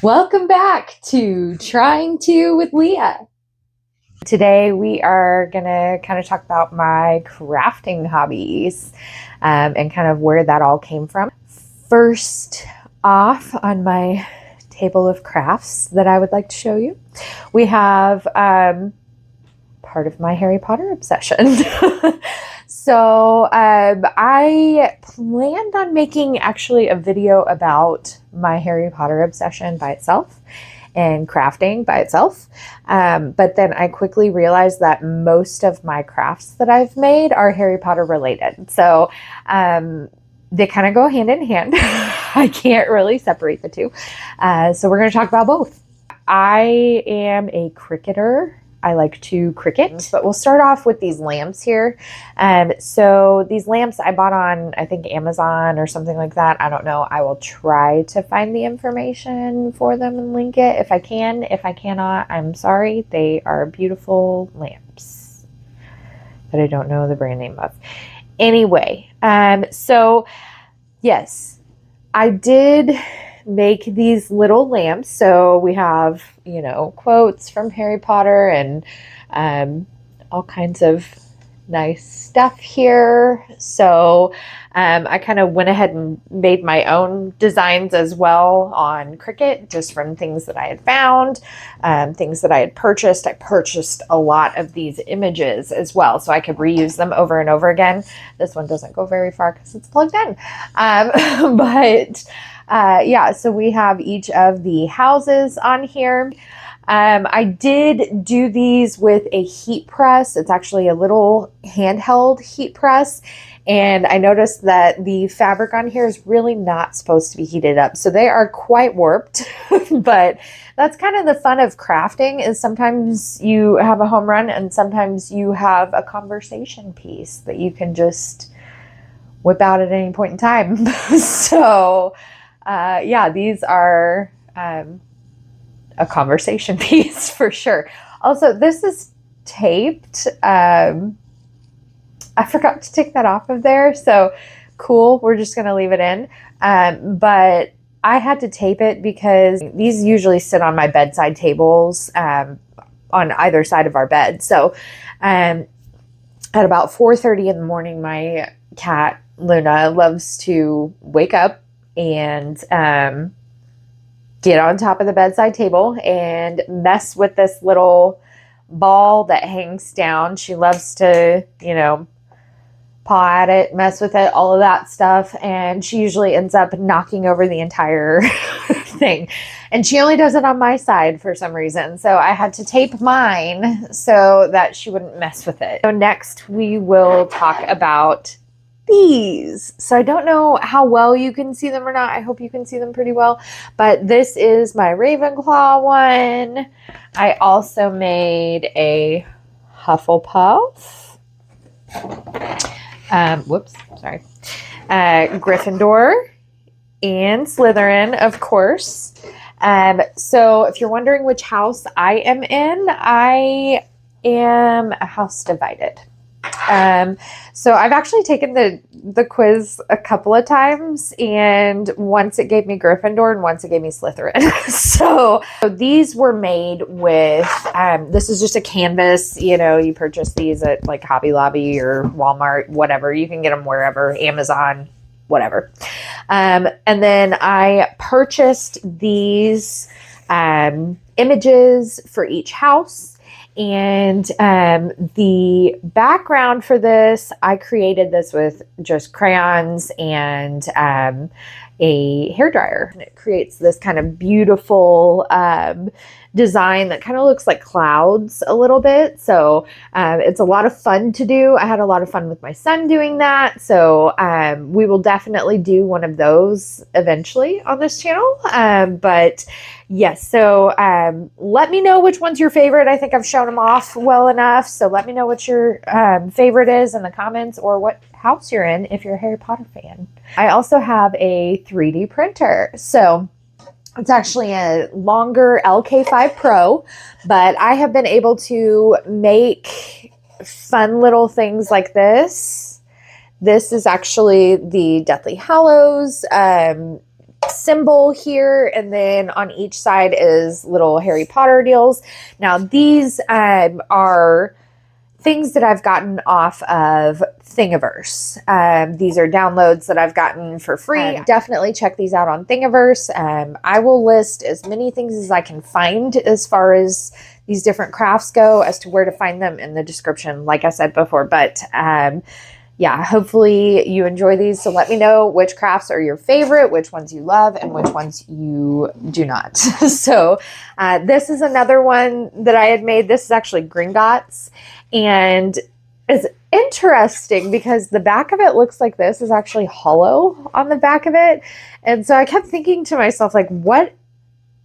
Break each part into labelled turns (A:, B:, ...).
A: Welcome back to Trying To with Leah. Today we are going to kind of talk about my crafting hobbies and kind of where that all came from. First off, on my table of crafts that I would like to show you, we have part of my Harry Potter obsession. So I planned on making actually a video about my Harry Potter obsession by itself and crafting by itself. But then I quickly realized that most of my crafts that I've made are Harry Potter related. So they kind of go hand in hand. I can't really separate the two. So we're going to talk about both. I am a cricketer. I like to cricket, but we'll start off with these lamps here. So these lamps I bought on, I think, Amazon or something like that. I don't know. I will try to find the information for them and link it if I can. If I cannot, I'm sorry. They are beautiful lamps that I don't know the brand name of. Anyway, so yes, I did make these little lamps. So we have, quotes from Harry Potter and all kinds of nice stuff here. So I kind of went ahead and made my own designs as well on Cricut, just from things that I had found, things that I had purchased. I purchased a lot of these images as well, so I could reuse them over and over again. This one doesn't go very far because it's plugged in. So we have each of the houses on here. I did do these with a heat press. It's actually a little handheld heat press. And I noticed that the fabric on here is really not supposed to be heated up. So they are quite warped, but that's kind of the fun of crafting, is sometimes you have a home run and sometimes you have a conversation piece that you can just whip out at any point in time. So these are a conversation piece for sure. Also, this is taped. I forgot to take that off of there. So cool. We're just going to leave it in. But I had to tape it because these usually sit on my bedside tables on either side of our bed. So at about 4:30 in the morning, my cat Luna loves to wake up and get on top of the bedside table and mess with this little ball that hangs down. She loves to, paw at it, mess with it, all of that stuff. And she usually ends up knocking over the entire thing. And she only does it on my side for some reason. So I had to tape mine so that she wouldn't mess with it. So next we will talk about these. So I don't know how well you can see them or not. I hope you can see them pretty well. But this is my Ravenclaw one. I also made a Hufflepuff. Gryffindor and Slytherin, of course. So if you're wondering which house I am in, I am a house divided. So I've actually taken the quiz a couple of times, and once it gave me Gryffindor and once it gave me Slytherin. So these were made with, this is just a canvas, you purchase these at like Hobby Lobby or Walmart, whatever. You can get them wherever, Amazon, whatever. And then I purchased these images for each house. And the background for this, I created this with just crayons and a hairdryer. And it creates this kind of beautiful design that kind of looks like clouds a little bit. So it's a lot of fun to do. I had a lot of fun with my son doing that. So we will definitely do one of those eventually on this channel. But yes, so let me know which one's your favorite. I think I've shown them off well enough. So let me know what your favorite is in the comments, or what house you're in if you're a Harry Potter fan. I also have a 3D printer. So it's actually a longer LK5 Pro, but I have been able to make fun little things like this. This is actually the Deathly Hallows symbol here, and then on each side is little Harry Potter deals. Now these are things that I've gotten off of Thingiverse. These are downloads that I've gotten for free. Definitely check these out on Thingiverse. I will list as many things as I can find as far as these different crafts go, as to where to find them in the description, like I said before. But yeah, hopefully you enjoy these. So let me know which crafts are your favorite, which ones you love, and which ones you do not. So this is another one that I had made. This is actually Gringotts. And it's interesting because the back of it looks like this is actually hollow on the back of it. And so I kept thinking to myself, like, what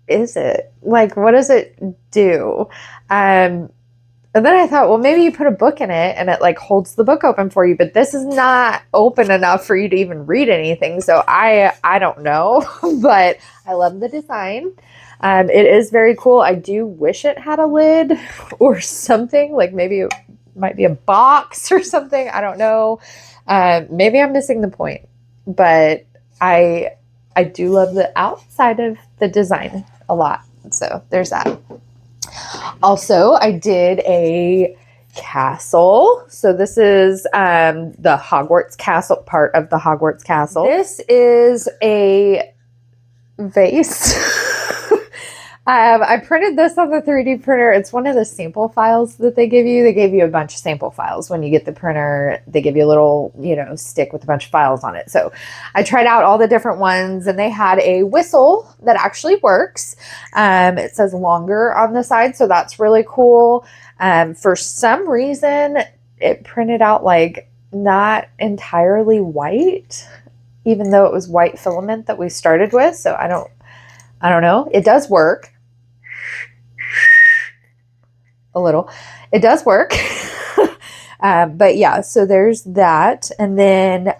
A: is it? Like, what does it do? And then I thought, well, maybe you put a book in it and it like holds the book open for you, but this is not open enough for you to even read anything. So I don't know, but I love the design. It is very cool. I do wish it had a lid or something, like maybe it might be a box or something. I don't know. Maybe I'm missing the point, but I do love the outside of the design a lot. So there's that. Also, I did a castle. So this is the Hogwarts castle, part of the Hogwarts castle. This is a vase. I printed this on the 3D printer. It's one of the sample files that they give you. They gave you a bunch of sample files. When you get the printer, they give you a little, stick with a bunch of files on it. So I tried out all the different ones, and they had a whistle that actually works. It says longer on the side, so that's really cool. For some reason, it printed out like not entirely white, even though it was white filament that we started with. So I don't know. It does work. A little. It does work. But yeah, so there's that. And then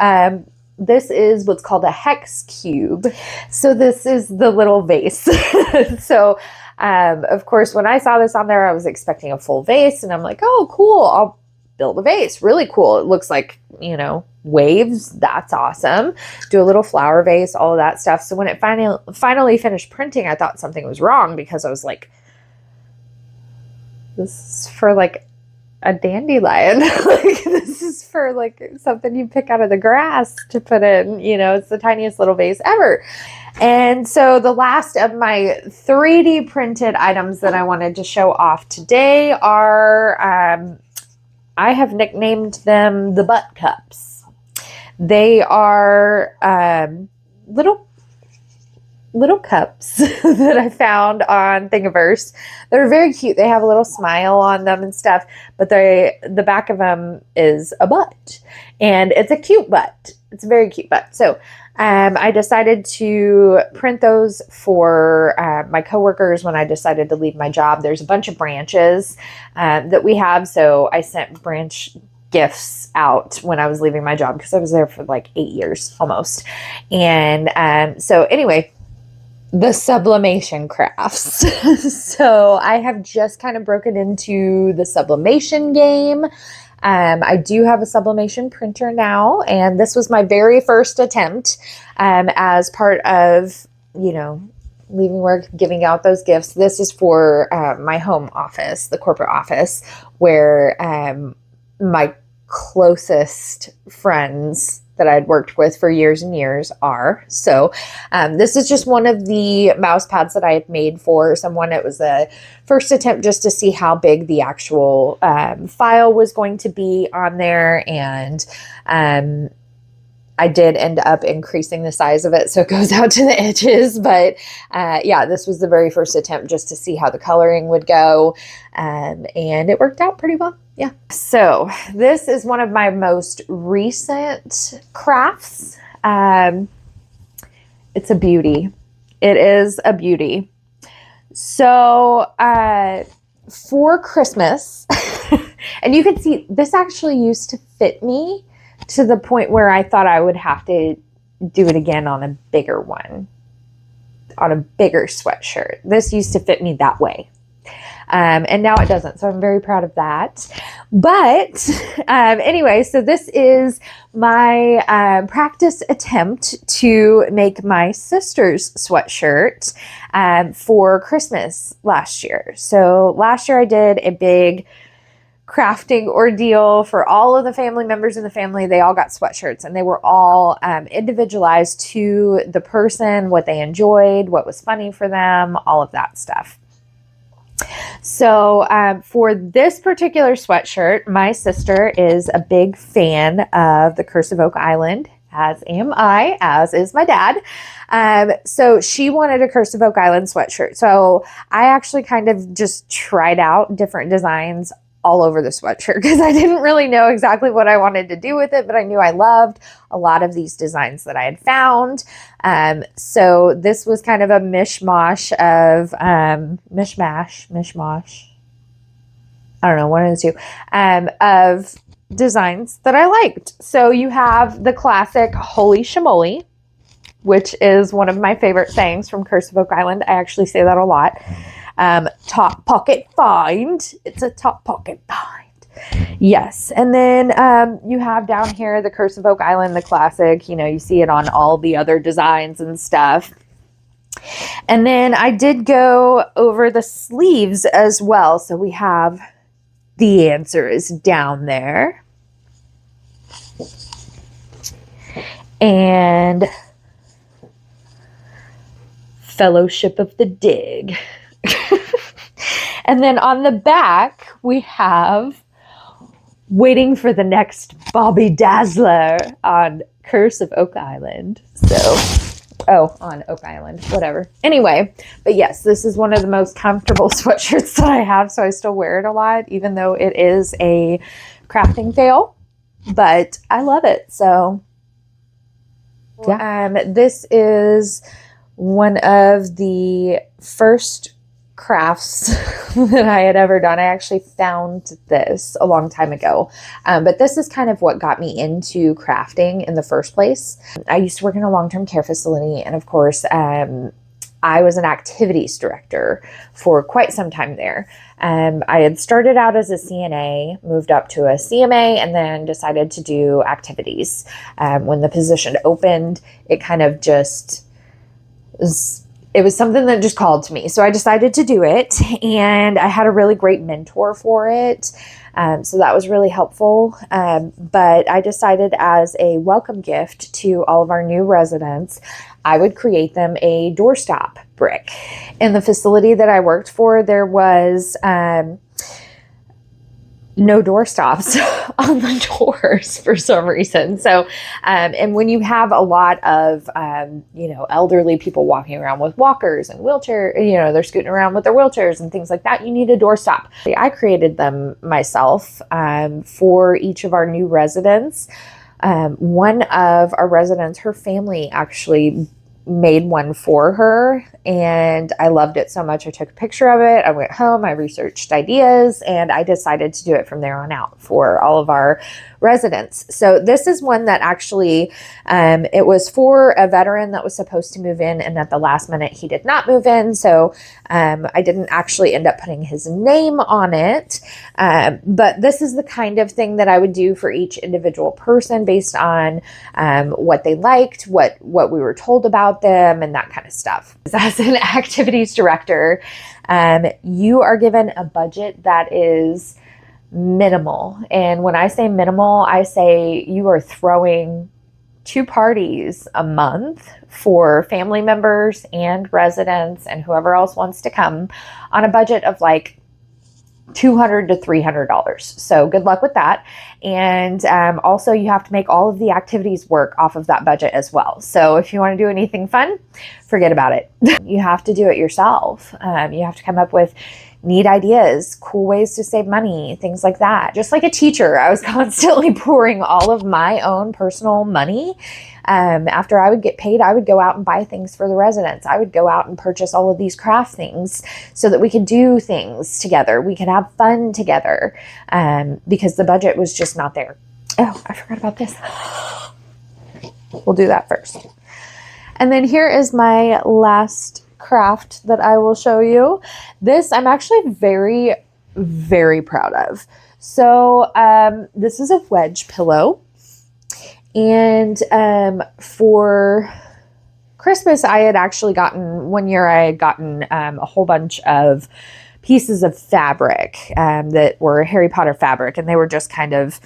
A: this is what's called a hex cube. So this is the little vase. So of course, when I saw this on there, I was expecting a full vase. And I'm like, oh, cool. I'll build a vase. Really cool. It looks like, waves. That's awesome. Do a little flower vase, all of that stuff. So when it finally finished printing, I thought something was wrong, because I was like, this is for like a dandelion. Like, this is for like something you pick out of the grass to put in, it's the tiniest little vase ever. And so the last of my 3D printed items that I wanted to show off today are, I have nicknamed them the butt cups. They are little cups that I found on Thingiverse. They're very cute. They have a little smile on them and stuff, but the back of them is a butt, and it's a cute butt. It's a very cute butt. So I decided to print those for my coworkers when I decided to leave my job. There's a bunch of branches that we have, so I sent branch gifts out when I was leaving my job, because I was there for like 8 years almost. And so anyway, the sublimation crafts. So I have just kind of broken into the sublimation game. I do have a sublimation printer now, and this was my very first attempt as part of, leaving work, giving out those gifts. This is for my home office, the corporate office, where my closest friends that I'd worked with for years and years are. So this is just one of the mouse pads that I had made for someone. It was a first attempt just to see how big the actual file was going to be on there. And I did end up increasing the size of it so it goes out to the edges. But yeah, this was the very first attempt just to see how the coloring would go. And it worked out pretty well. Yeah. So this is one of my most recent crafts. It's a beauty. It is a beauty. So for Christmas, and you can see this actually used to fit me to the point where I thought I would have to do it again on a bigger one, on a bigger sweatshirt. This used to fit me that way. And now it doesn't. So I'm very proud of that. But anyway, so this is my practice attempt to make my sister's sweatshirt for Christmas last year. So last year I did a big crafting ordeal for all of the family members in the family. They all got sweatshirts, and they were all individualized to the person, what they enjoyed, what was funny for them, all of that stuff. So for this particular sweatshirt, my sister is a big fan of the Curse of Oak Island, as am I, as is my dad. So she wanted a Curse of Oak Island sweatshirt. So I actually kind of just tried out different designs all over the sweatshirt because I didn't really know exactly what I wanted to do with it, but I knew I loved a lot of these designs that I had found. So this was kind of a mishmash of, mishmash. I don't know, one of the two, of designs that I liked. So you have the classic Holy Shamoley, which is one of my favorite sayings from Curse of Oak Island. I actually say that a lot. Top pocket find. It's a top pocket find. Yes. And then you have down here the Curse of Oak Island, the classic. You know, you see it on all the other designs and stuff. And then I did go over the sleeves as well. So we have the answer is down there. And Fellowship of the Dig. And then on the back, we have Waiting for the Next Bobby Dazzler on Curse of Oak Island. On Oak Island, whatever. Anyway, but yes, this is one of the most comfortable sweatshirts that I have, so I still wear it a lot, even though it is a crafting fail, but I love it, so yeah. This is one of the first crafts that I had ever done. I actually found this a long time ago, but this is kind of what got me into crafting in the first place. I used to work in a long-term care facility, and of course, I was an activities director for quite some time there. I had started out as a CNA, moved up to a CMA, and then decided to do activities. When the position opened, it kind of just it was something that just called to me. So I decided to do it, and I had a really great mentor for it. So that was really helpful. But I decided as a welcome gift to all of our new residents, I would create them a doorstop brick. In the facility that I worked for, there was no doorstops on the doors for some reason. So, and when you have a lot of, elderly people walking around with walkers and wheelchair, they're scooting around with their wheelchairs and things like that, you need a doorstop. I created them myself for each of our new residents. One of our residents, her family actually made one for her, and I loved it so much. I took a picture of it. I went home, I researched ideas, and I decided to do it from there on out for all of our residents. So this is one that actually, it was for a veteran that was supposed to move in, and at the last minute he did not move in. So I didn't actually end up putting his name on it. But this is the kind of thing that I would do for each individual person based on what they liked, what we were told about them, and that kind of stuff. As an activities director, you are given a budget that is minimal. And when I say minimal, I say you are throwing 2 parties a month for family members and residents and whoever else wants to come on a budget of like $200 to $300. So good luck with that. And also you have to make all of the activities work off of that budget as well. So if you want to do anything fun, forget about it. You have to do it yourself. You have to come up with neat ideas, cool ways to save money, things like that. Just like a teacher, I was constantly pouring all of my own personal money. After I would get paid, I would go out and buy things for the residents. I would go out and purchase all of these craft things so that we could do things together. We could have fun together because the budget was just not there. Oh, I forgot about this. We'll do that first. And then here is my last craft that I will show you. This I'm actually very, very proud of. So this is a wedge pillow. And for Christmas, I had actually gotten, one year I had gotten a whole bunch of pieces of fabric that were Harry Potter fabric, and they were just kind of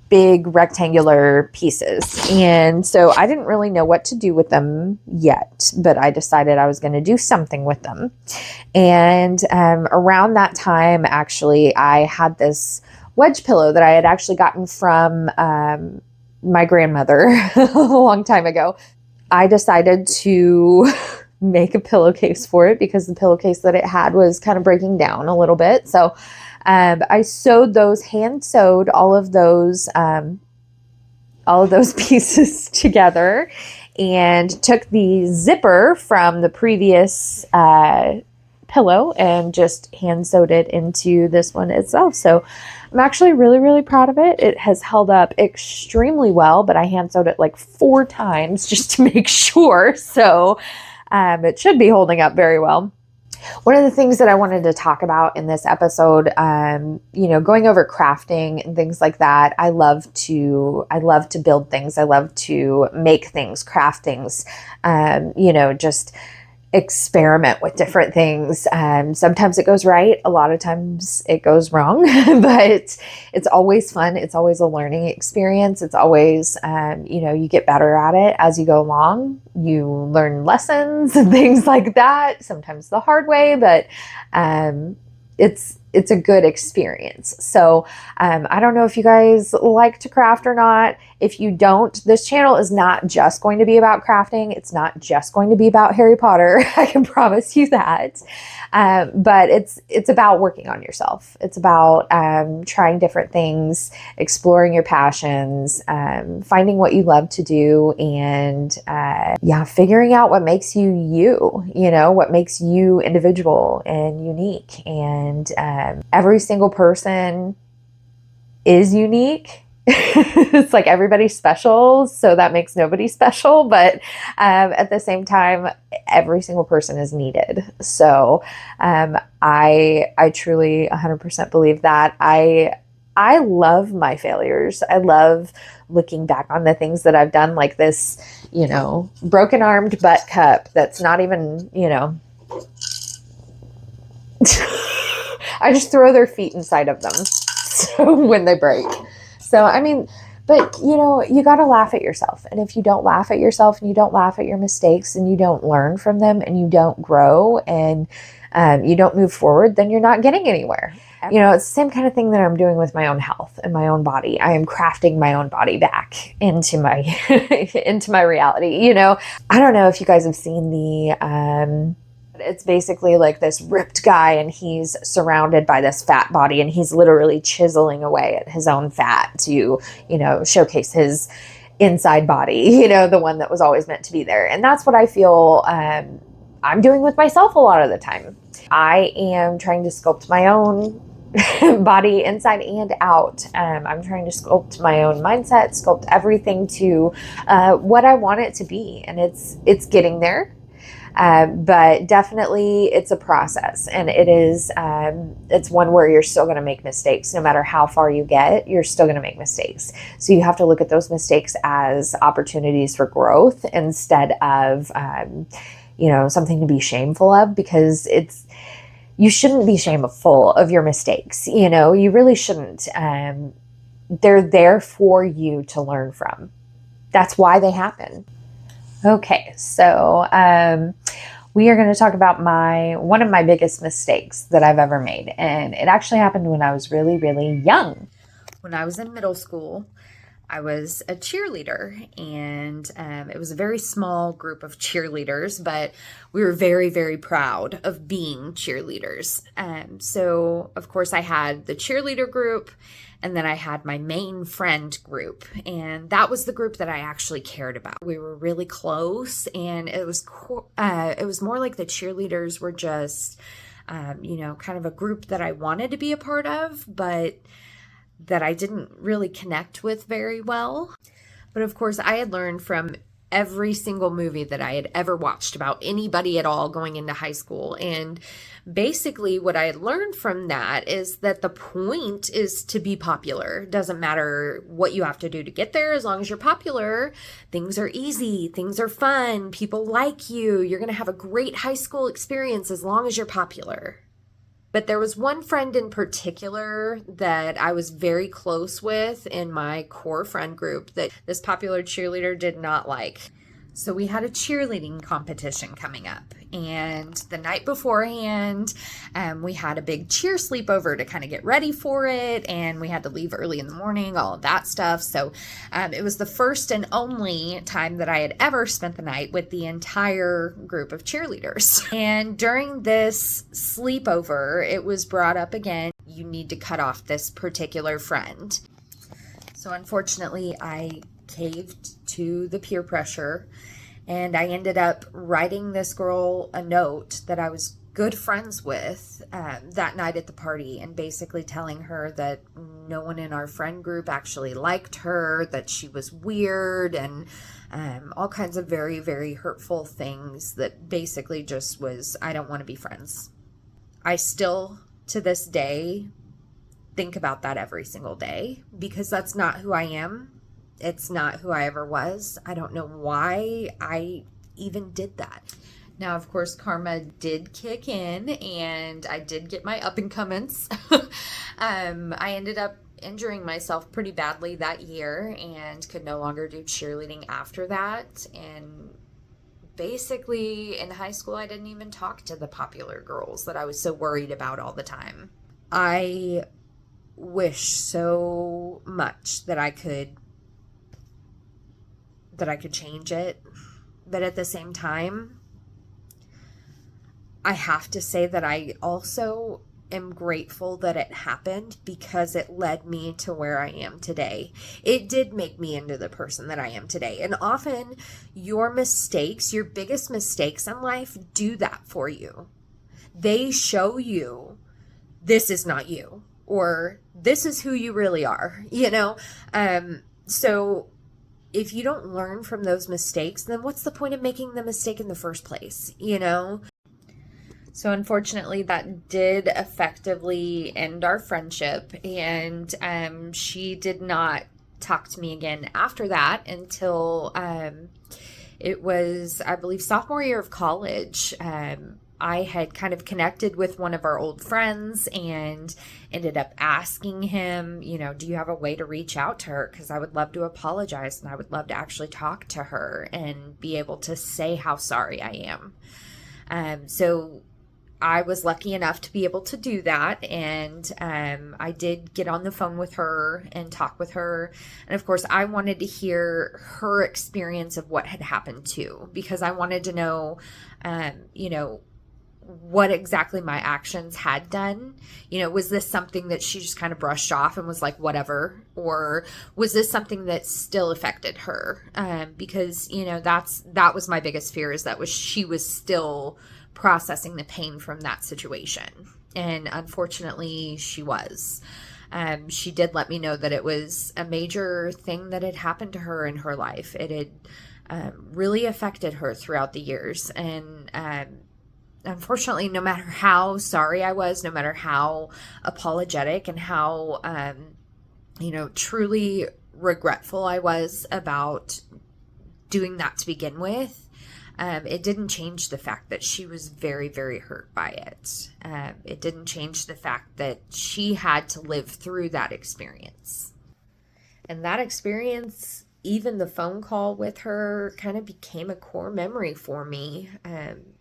A: big rectangular pieces. And so I didn't really know what to do with them yet, but I decided I was going to do something with them. And around that time, actually, I had this wedge pillow that I had actually gotten from my grandmother a long time ago. I decided to make a pillowcase for it because the pillowcase that it had was kind of breaking down a little bit. So I sewed those, hand sewed all of those pieces together, and took the zipper from the previous pillow and just hand sewed it into this one itself. So I'm actually really, really proud of it. It has held up extremely well, but I hand sewed it like 4 times just to make sure. So it should be holding up very well. One of the things that I wanted to talk about in this episode, going over crafting and things like that. I love to build things. I love to make things, craft things, just experiment with different things. Sometimes it goes right. A lot of times it goes wrong, but it's always fun. It's always a learning experience. It's always, you get better at it as you go along. You learn lessons and things like that, sometimes the hard way, but it's a good experience. So I don't know if you guys like to craft or not. If you don't, this channel is not just going to be about crafting. It's not just going to be about Harry Potter. I can promise you that. But it's about working on yourself. It's about trying different things, exploring your passions, finding what you love to do, and figuring out what makes you what makes you individual and unique. And every single person is unique. It's like everybody's special, so that makes nobody special, but at the same time, every single person is needed. So I truly 100% believe that. I love my failures. I love looking back on the things that I've done, like this, broken armed butt cup that's not even, I just throw their feet inside of them so when they break. So, but you got to laugh at yourself. And if you don't laugh at yourself and you don't laugh at your mistakes and you don't learn from them and you don't grow and you don't move forward, then you're not getting anywhere. It's the same kind of thing that I'm doing with my own health and my own body. I am crafting my own body back into my into my reality. I don't know if you guys have seen the it's basically like this ripped guy, and he's surrounded by this fat body, and he's literally chiseling away at his own fat to, showcase his inside body, the one that was always meant to be there. And that's what I feel I'm doing with myself a lot of the time. I am trying to sculpt my own body inside and out. I'm trying to sculpt my own mindset, sculpt everything to what I want it to be. And it's getting there. But definitely it's a process, and it's one where you're still going to make mistakes. No matter how far you get, you're still going to make mistakes. So you have to look at those mistakes as opportunities for growth instead of, something to be shameful of, because you shouldn't be shameful of your mistakes. You really shouldn't. They're there for you to learn from. That's why they happen. Okay, so we are going to talk about one of my biggest mistakes that I've ever made. And it actually happened when I was really, really young. When I was in middle school, I was a cheerleader, and it was a very small group of cheerleaders, but we were very, very proud of being cheerleaders. So, of course, I had the cheerleader group, and then I had my main friend group, and that was the group that I actually cared about. We were really close, and it was more like the cheerleaders were just, kind of a group that I wanted to be a part of, but that I didn't really connect with very well. But of course, I had learned from every single movie that I had ever watched about anybody at all going into high school. And basically what I had learned from that is that the point is to be popular. It doesn't matter what you have to do to get there. As long as you're popular, things are easy, things are fun, people like you, you're going to have a great high school experience as long as you're popular. But there was one friend in particular that I was very close with in my core friend group that this popular cheerleader did not like. So we had a cheerleading competition coming up, and the night beforehand, we had a big cheer sleepover to kind of get ready for it, and we had to leave early in the morning, all of that stuff. So it was the first and only time that I had ever spent the night with the entire group of cheerleaders. And during this sleepover, it was brought up again, you need to cut off this particular friend. So unfortunately, I caved to the peer pressure, and I ended up writing this girl a note that I was good friends with that night at the party, and basically telling her that no one in our friend group actually liked her, that she was weird, and all kinds of very, very hurtful things that basically just was, I don't want to be friends. I still, to this day, think about that every single day, because that's not who I am. It's not who I ever was. I don't know why I even did that. Now, of course, karma did kick in, and I did get my up-and-comings. I ended up injuring myself pretty badly that year and could no longer do cheerleading after that. And basically, in high school, I didn't even talk to the popular girls that I was so worried about all the time. I wish so much that I could change it, but at the same time, I have to say that I also am grateful that it happened, because it led me to where I am today. It did make me into the person that I am today. And often your mistakes, your biggest mistakes in life, do that for you. They show you this is not you, or this is who you really are, so if you don't learn from those mistakes, then what's the point of making the mistake in the first place, So unfortunately, that did effectively end our friendship, and she did not talk to me again after that until it was, I believe, sophomore year of college. I had kind of connected with one of our old friends and ended up asking him, do you have a way to reach out to her? Because I would love to apologize, and I would love to actually talk to her and be able to say how sorry I am. So I was lucky enough to be able to do that, and I did get on the phone with her and talk with her. And of course, I wanted to hear her experience of what had happened too, because I wanted to know, what exactly my actions had done. Was this something that she just kind of brushed off and was like, whatever? Or was this something that still affected her? Because, that was my biggest fear, is that she was still processing the pain from that situation. And unfortunately, she was. She did let me know that it was a major thing that had happened to her in her life. It had really affected her throughout the years. And unfortunately, no matter how sorry I was, no matter how apologetic and how, truly regretful I was about doing that to begin with, it didn't change the fact that she was very, very hurt by it. It didn't change the fact that she had to live through that experience. And that experience, even the phone call with her, kind of became a core memory for me.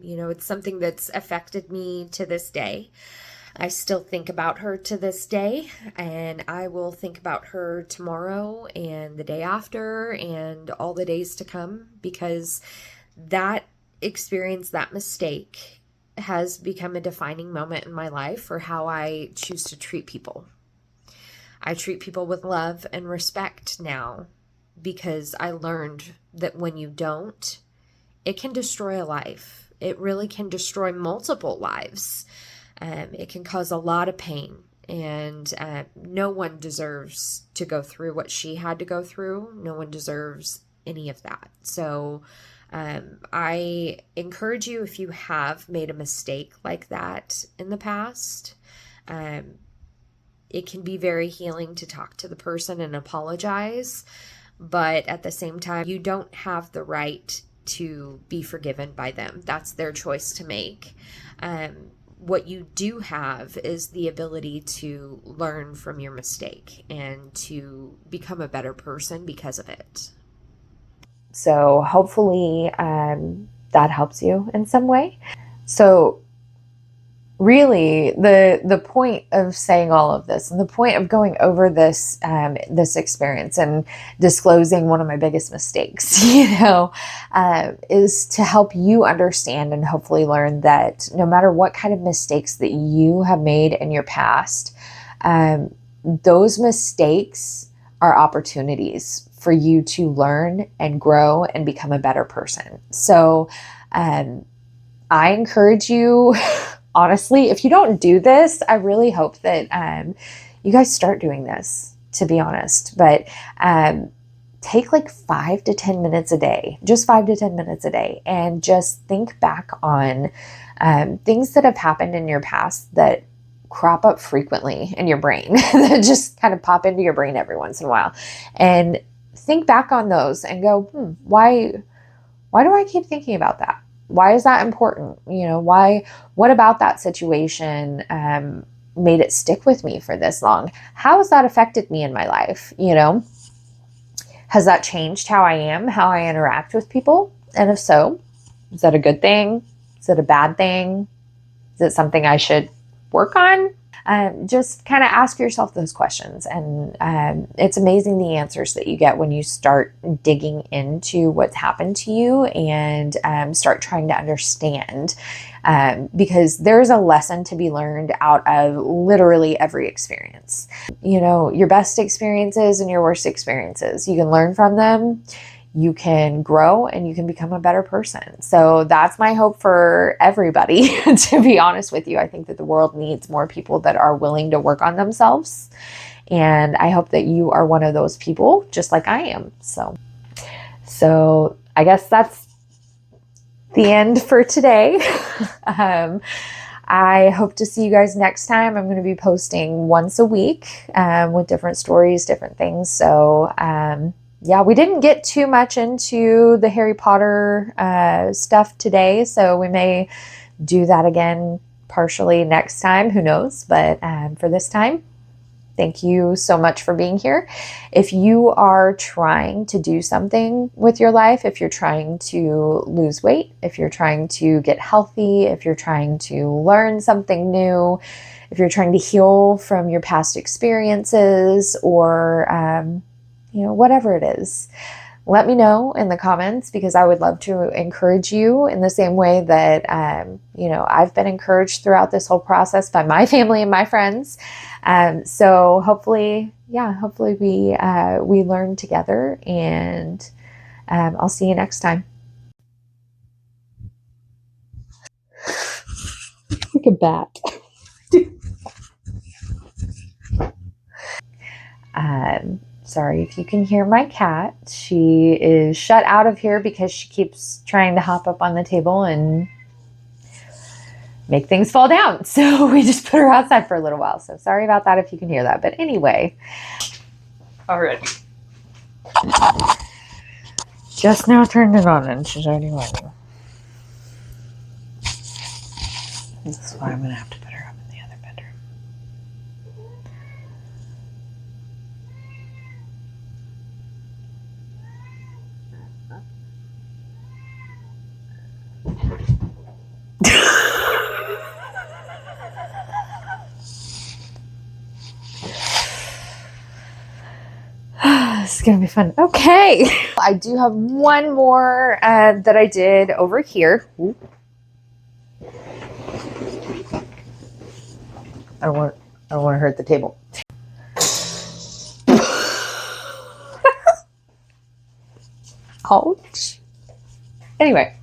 A: It's something that's affected me to this day. I still think about her to this day, and I will think about her tomorrow and the day after and all the days to come, because that experience, that mistake, has become a defining moment in my life for how I choose to treat people. I treat people with love and respect now, because I learned that when you don't, it can destroy a life. It really can destroy multiple lives. It can cause a lot of pain, and no one deserves to go through what she had to go through. No one deserves any of that. So I encourage you, if you have made a mistake like that in the past, it can be very healing to talk to the person and apologize. But at the same time, you don't have the right to be forgiven by them. That's their choice to make. What you do have is the ability to learn from your mistake and to become a better person because of it. So hopefully that helps you in some way. So really, the point of saying all of this, and the point of going over this this experience and disclosing one of my biggest mistakes, is to help you understand and hopefully learn that no matter what kind of mistakes that you have made in your past, those mistakes are opportunities for you to learn and grow and become a better person. So I encourage you, honestly, if you don't do this, I really hope that you guys start doing this, to be honest. But take like 5 to 10 minutes a day, just 5 to 10 minutes a day, and just think back on things that have happened in your past that crop up frequently in your brain, that just kind of pop into your brain every once in a while. And think back on those and go, why do I keep thinking about that? Why is that important? What about that situation made it stick with me for this long? How has that affected me in my life? Has that changed how I am, how I interact with people? And if so, is that a good thing? Is it a bad thing? Is it something I should work on? Just kind of ask yourself those questions. And it's amazing the answers that you get when you start digging into what's happened to you and start trying to understand. Because there's a lesson to be learned out of literally every experience. Your best experiences and your worst experiences, you can learn from them. You can grow and you can become a better person. So that's my hope for everybody, to be honest with you. I think that the world needs more people that are willing to work on themselves. And I hope that you are one of those people, just like I am. So I guess that's the end for today. I hope to see you guys next time. I'm going to be posting once a week with different stories, different things. So, yeah, we didn't get too much into the Harry Potter stuff today, so we may do that again partially next time. Who knows? But for this time, thank you so much for being here. If you are trying to do something with your life, if you're trying to lose weight, if you're trying to get healthy, if you're trying to learn something new, if you're trying to heal from your past experiences, or whatever it is, let me know in the comments, because I would love to encourage you in the same way that, I've been encouraged throughout this whole process by my family and my friends. So hopefully we learn together, and I'll see you next time. Like a bat. Sorry if you can hear my cat. She is shut out of here because she keeps trying to hop up on the table and make things fall down. So we just put her outside for a little while. So sorry about that if you can hear that. But anyway, already. Just now turned it on and she's already running. This is why I'm going to have to put her up in the other bedroom. This is going to be fun. Okay. I do have one more that I did over here. Ooh. I don't want to hurt the table. Ouch. Anyway.